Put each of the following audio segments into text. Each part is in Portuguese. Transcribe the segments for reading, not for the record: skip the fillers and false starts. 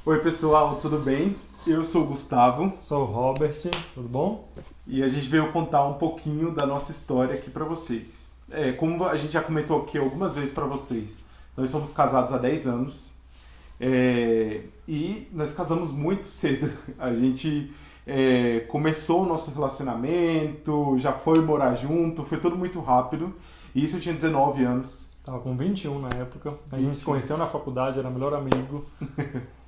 Oi pessoal, tudo bem? Eu sou o Gustavo Sou o Robert, tudo bom? e a gente veio contar um pouquinho da nossa história aqui pra vocês. Como a gente já comentou aqui algumas vezes pra vocês, nós somos casados há 10 anos e nós casamos muito cedo. A gente começou o nosso relacionamento, já foi morar junto, foi tudo muito rápido. E isso eu tinha 19 anos. Tava com 21 na época. A gente se 21. conheceu na faculdade, era melhor amigo.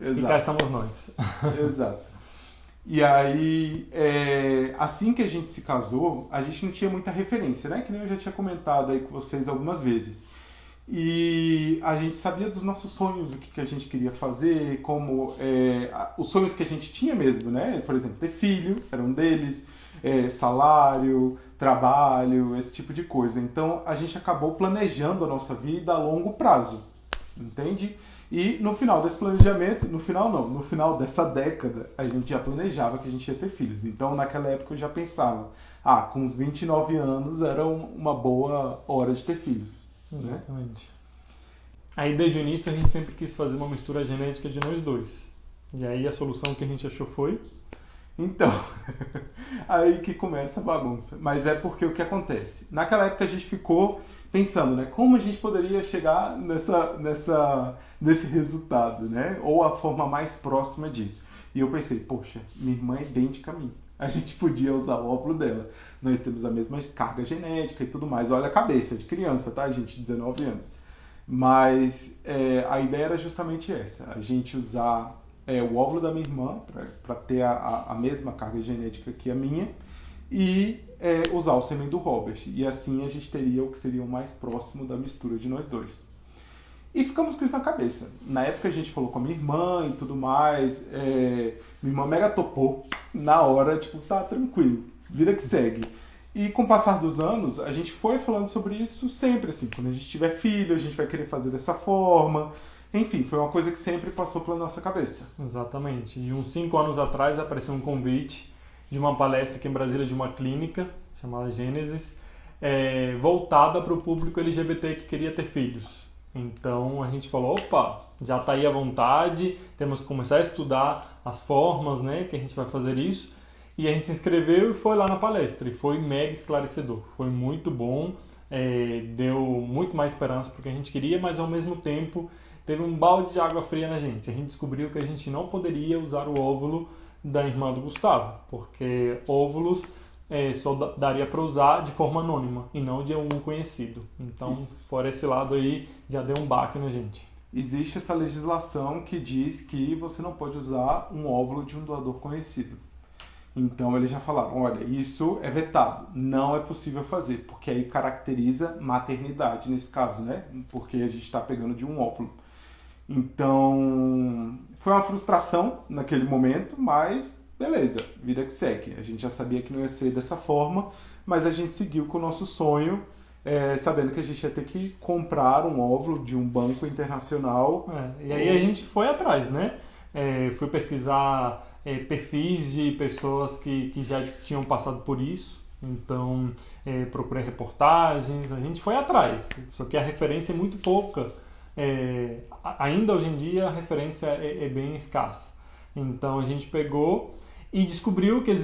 E cá Exato, estamos nós. exato. E aí, assim que a gente se casou, a gente não tinha muita referência, né? Que nem eu já tinha comentado aí com vocês algumas vezes. E a gente sabia dos nossos sonhos, o que a gente queria fazer, os sonhos que a gente tinha mesmo, né? Por exemplo, ter filho, era um deles, salário, trabalho, esse tipo de coisa. Então a gente acabou planejando a nossa vida a longo prazo, entende? E no final desse planejamento, no final não, no final dessa década, a gente já planejava que a gente ia ter filhos. Então naquela época eu já pensava, com uns 29 anos era uma boa hora de ter filhos, né? Exatamente. Aí desde o início a gente sempre quis fazer uma mistura genética de nós dois. E aí a solução que a gente achou foi... Então, aí que começa a bagunça. Mas é porque o que acontece? Naquela época a gente ficou pensando, né? Como a gente poderia chegar nesse resultado, né? Ou a forma mais próxima disso. E eu pensei, poxa, minha irmã é idêntica a mim. A gente podia usar o óvulo dela. Nós temos a mesma carga genética e tudo mais. Olha a cabeça de criança, tá, gente? 19 anos. Mas a ideia era justamente essa. A gente usar o óvulo da minha irmã para ter a mesma carga genética que a minha e usar o sêmen do Robert. E assim a gente teria o que seria o mais próximo da mistura de nós dois. E ficamos com isso na cabeça. Na época a gente falou com a minha irmã e tudo mais. Minha irmã mega topou na hora, tipo, tá tranquilo, vida que segue. E com o passar dos anos, a gente foi falando sobre isso sempre, assim. Quando a gente tiver filho, a gente vai querer fazer dessa forma. Enfim, foi uma coisa que sempre passou pela nossa cabeça. Exatamente. E uns 5 anos atrás apareceu um convite de uma palestra aqui em Brasília de uma clínica chamada Gênesis, voltada para o público LGBT que queria ter filhos. Então a gente falou, opa, já está aí à vontade, temos que começar a estudar as formas, né, que a gente vai fazer isso. E a gente se inscreveu e foi lá na palestra. E foi mega esclarecedor. Foi muito bom, deu muito mais esperança para o que a gente queria, mas ao mesmo tempo teve um balde de água fria na gente. A gente descobriu que a gente não poderia usar o óvulo da irmã do Gustavo, porque óvulos só daria para usar de forma anônima e não de um conhecido. Então, Isso. fora esse lado aí, já deu um baque na gente. Existe essa legislação que diz que você não pode usar um óvulo de um doador conhecido. Então eles já falaram, olha, isso é vetado, não é possível fazer, porque aí caracteriza maternidade nesse caso, né? Porque a gente está pegando de um óvulo. Então foi uma frustração naquele momento, mas beleza, vida que segue. A gente já sabia que não ia ser dessa forma, mas a gente seguiu com o nosso sonho, sabendo que a gente ia ter que comprar um óvulo de um banco internacional. E aí a gente foi atrás, né? Fui pesquisar perfis de pessoas que já tinham passado por isso. Então, procurei reportagens, a gente foi atrás. Só que a referência é muito pouca. Ainda hoje em dia a referência é bem escassa. Então, a gente pegou e descobriu que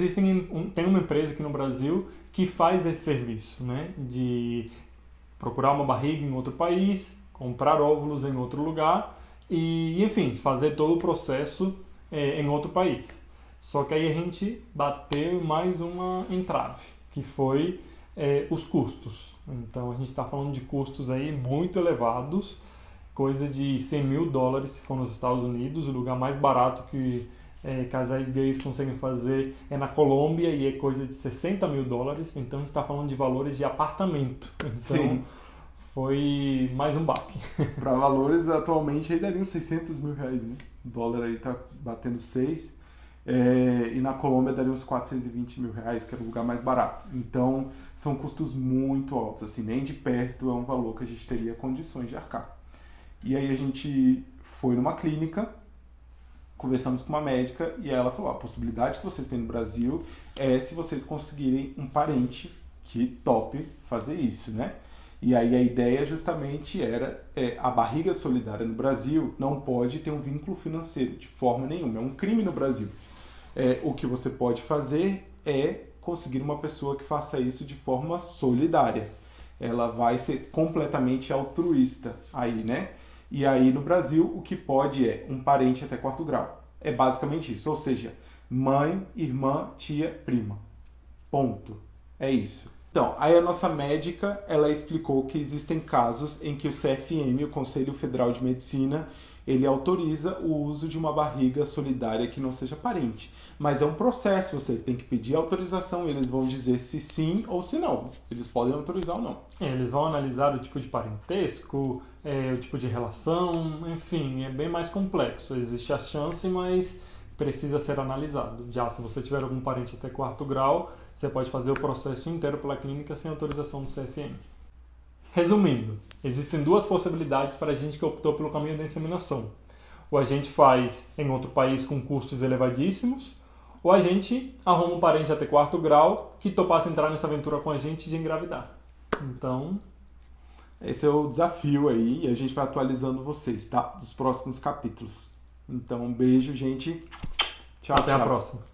tem uma empresa aqui no Brasil que faz esse serviço, né? De procurar uma barriga em outro país, comprar óvulos em outro lugar e, enfim, fazer todo o processo em outro país. Só que aí a gente bateu mais uma entrave, que foi os custos. Então a gente está falando de custos aí muito elevados, coisa de 100 mil dólares se for nos Estados Unidos. O lugar mais barato que casais gays conseguem fazer é na Colômbia e é coisa de 60 mil dólares. Então a gente está falando de valores de apartamento. Então Sim, foi mais um baque. para valores atualmente aí daria uns 600 mil reais, né? O dólar aí tá batendo 6. E na Colômbia daria uns 420 mil reais, que era o lugar mais barato. Então são custos muito altos, assim, nem de perto é um valor que a gente teria condições de arcar. E aí a gente foi numa clínica, conversamos com uma médica e ela falou, a possibilidade que vocês têm no Brasil é se vocês conseguirem um parente que tope fazer isso, né? E aí a ideia justamente era a barriga solidária no Brasil não pode ter um vínculo financeiro de forma nenhuma, é um crime no Brasil. O que você pode fazer é conseguir uma pessoa que faça isso de forma solidária. Ela vai ser completamente altruísta aí, né? E aí no Brasil o que pode é um parente até quarto grau. É basicamente isso, ou seja, mãe, irmã, tia, prima. Ponto. É isso. Então, aí a nossa médica, ela explicou que existem casos em que o CFM, o Conselho Federal de Medicina, ele autoriza o uso de uma barriga solidária que não seja parente. Mas é um processo, você tem que pedir autorização, eles vão dizer se sim ou se não. Eles podem autorizar ou não. Eles vão analisar o tipo de parentesco, o tipo de relação, enfim, é bem mais complexo. Existe a chance, mas precisa ser analisado. Já se você tiver algum parente até quarto grau, você pode fazer o processo inteiro pela clínica sem autorização do CFM. Resumindo, existem duas possibilidades para a gente que optou pelo caminho da inseminação. Ou a gente faz em outro país com custos elevadíssimos, ou a gente arruma um parente até quarto grau que topasse entrar nessa aventura com a gente de engravidar. Então, esse é o desafio aí e a gente vai atualizando vocês, tá? Dos próximos capítulos. Então, um beijo, gente. Tchau, até tchau. a próxima.